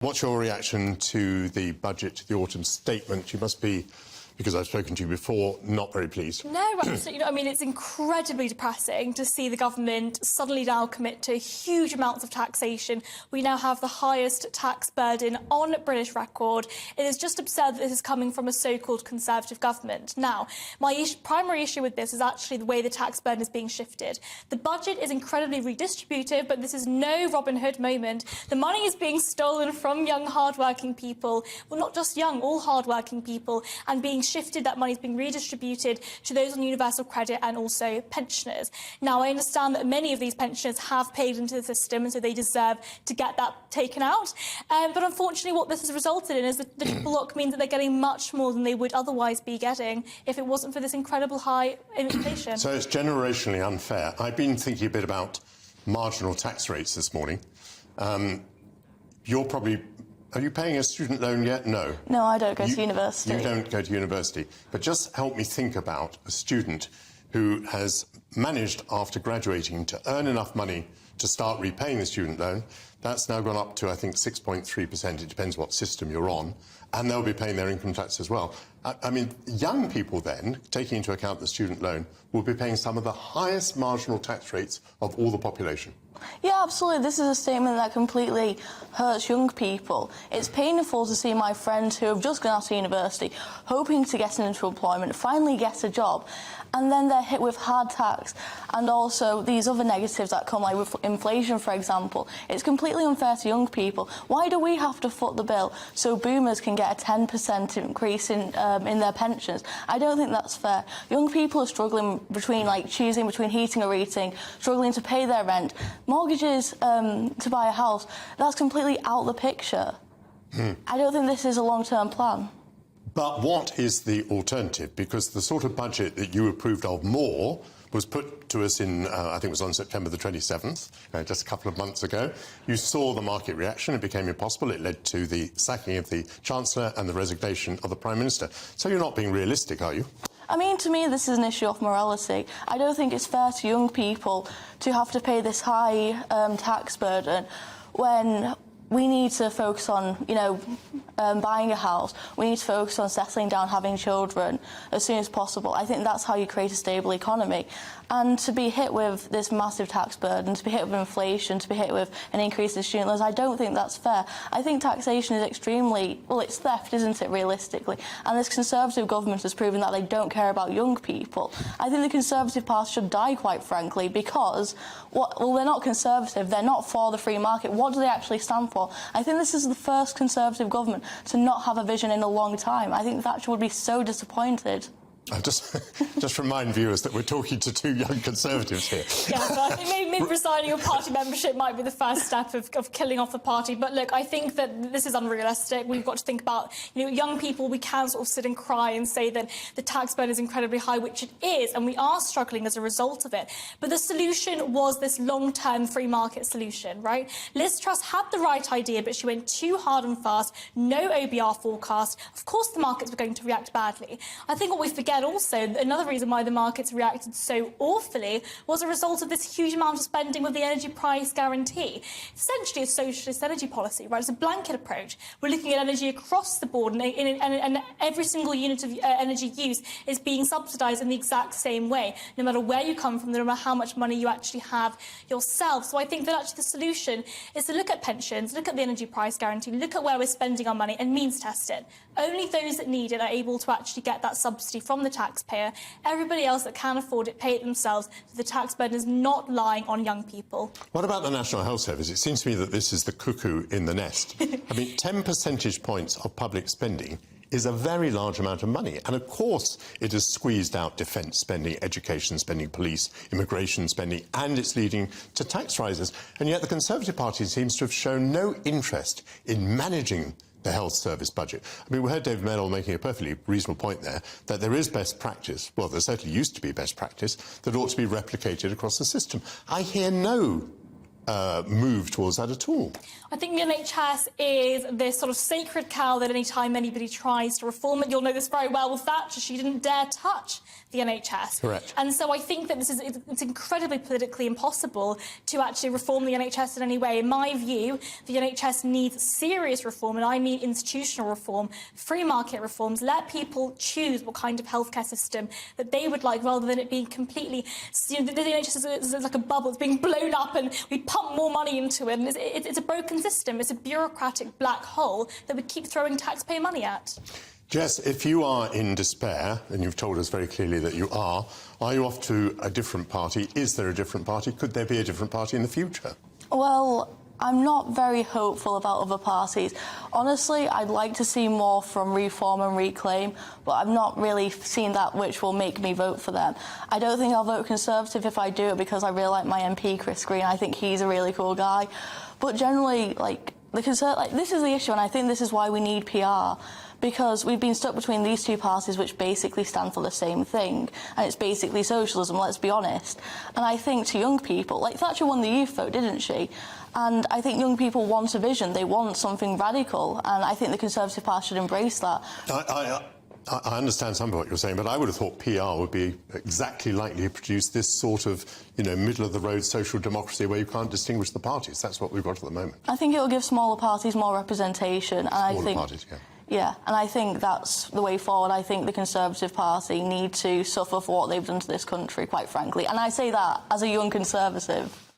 What's your reaction to the budget, the autumn statement? You must be, because I've spoken to you before, not very pleased. No, absolutely not. I mean, it's incredibly depressing to see the government suddenly now commit to huge amounts of taxation. We now have the highest tax burden on British record. It is just absurd that this is coming from a so-called Conservative government. Now, my primary issue with this is actually the way the tax burden is being shifted. The budget is incredibly redistributive, but this is no Robin Hood moment. The money is being stolen from young, hard-working people, well, not just young, all hard-working people, and being shifted, that money is being redistributed to those on universal credit and also pensioners. Now, I understand that many of these pensioners have paid into the system and so they deserve to get that taken out. But unfortunately, what this has resulted in is that the triple lock means that they're getting much more than they would otherwise be getting if it wasn't for this incredible high inflation. So it's generationally unfair. I've been thinking a bit about marginal tax rates this morning. You're probably... Are you paying a student loan yet? No. No, I don't go to university. You don't go to university. But just help me think about a student who has managed, after graduating, to earn enough money to start repaying the student loan. That's now gone up to, I think, 6.3%. It depends what system you're on. And they'll be paying their income tax as well. I mean, young people then, taking into account the student loan, will be paying some of the highest marginal tax rates of all the population. Yeah, absolutely. This is a statement that completely hurts young people. It's painful to see my friends who have just gone out of university, hoping to get into employment, finally get a job, and then they're hit with hard tax and also these other negatives that come, like with inflation, for example. It's completely unfair to young people. Why do we have to foot the bill so boomers can get a 10% increase in their pensions? I don't think that's fair. Young people are struggling between, choosing between heating or eating, struggling to pay their rent. Mortgages to buy a house, that's completely out of the picture. I don't think this is a long-term plan. But what is the alternative? Because the sort of budget that you approved of more was put to us in, I think it was on September the 27th, just a couple of months ago. You saw the market reaction. It became impossible. It led to the sacking of the Chancellor and the resignation of the Prime Minister. So you're not being realistic, are you? I mean, to me, this is an issue of morality. I don't think it's fair to young people to have to pay this high tax burden when we need to focus on, buying a house. We need to focus on settling down, having children as soon as possible. I think that's how you create a stable economy. And to be hit with this massive tax burden, to be hit with inflation, to be hit with an increase in student loans, I don't think that's fair. I think taxation is extremely... Well, it's theft, isn't it, realistically? And this Conservative government has proven that they don't care about young people. I think the Conservative Party should die, quite frankly, because, well, they're not Conservative, they're not for the free market. What do they actually stand for? I think this is the first Conservative government to not have a vision in a long time. I think Thatcher would be so disappointed. I'll just remind viewers that we're talking to two young Conservatives here. Yeah, so I think maybe resigning your party membership might be the first step of killing off the party. But look, I think that this is unrealistic. We've got to think about, young people. We can sort of sit and cry and say that the tax burden is incredibly high, which it is, and we are struggling as a result of it. But the solution was this long-term free market solution, right? Liz Truss had the right idea, but she went too hard and fast. No OBR forecast. Of course, the markets were going to react badly. I think what we forget also, another reason why the markets reacted so awfully was a result of this huge amount of spending with the energy price guarantee. It's essentially a socialist energy policy, right? It's a blanket approach. We're looking at energy across the board, and every single unit of energy use is being subsidised in the exact same way, no matter where you come from, no matter how much money you actually have yourself. So I think that actually the solution is to look at pensions, look at the energy price guarantee, look at where we're spending our money and means test it. Only those that need it are able to actually get that subsidy from the taxpayer. Everybody else that can afford it, pay it themselves. So the tax burden is not lying on young people. What about the National Health Service? It seems to me that this is the cuckoo in the nest. I mean, 10 percentage points of public spending is a very large amount of money. And of course, it has squeezed out defence spending, education spending, police, immigration spending, and it's leading to tax rises. And yet the Conservative Party seems to have shown no interest in managing the health service budget. I mean, we heard David Merrill making a perfectly reasonable point there, that there is best practice, well, there certainly used to be best practice, that ought to be replicated across the system. I hear no move towards that at all? I think the NHS is this sort of sacred cow that any time anybody tries to reform it, you'll know this very well with Thatcher, she didn't dare touch the NHS. Correct. And so I think that it's incredibly politically impossible to actually reform the NHS in any way. In my view, the NHS needs serious reform, and I mean institutional reform, free market reforms. Let people choose what kind of healthcare system that they would like, rather than it being completely... You know, the NHS is like a bubble. It's being blown up and we pump more money into it. And it's a broken system. It's a bureaucratic black hole that we keep throwing taxpayer money at. Jess, if you are in despair, and you've told us very clearly that you are you off to a different party? Is there a different party? Could there be a different party in the future? Well, I'm not very hopeful about other parties. Honestly, I'd like to see more from Reform and Reclaim, but I've not really seen that which will make me vote for them. I don't think I'll vote Conservative if I do it, because I really like my MP, Chris Green. I think he's a really cool guy. But generally, this is the issue, and I think this is why we need PR. Because we've been stuck between these two parties which basically stand for the same thing, and it's basically socialism, let's be honest. And I think to young people, Thatcher won the youth vote, didn't she? And I think young people want a vision, they want something radical, and I think the Conservative Party should embrace that. I understand some of what you're saying, but I would have thought PR would be exactly likely to produce this sort of, middle-of-the-road social democracy where you can't distinguish the parties. That's what we've got at the moment. I think it will give smaller parties more representation. Smaller parties, yeah. Yeah, and I think that's the way forward. I think the Conservative Party need to suffer for what they've done to this country, quite frankly. And I say that as a young Conservative.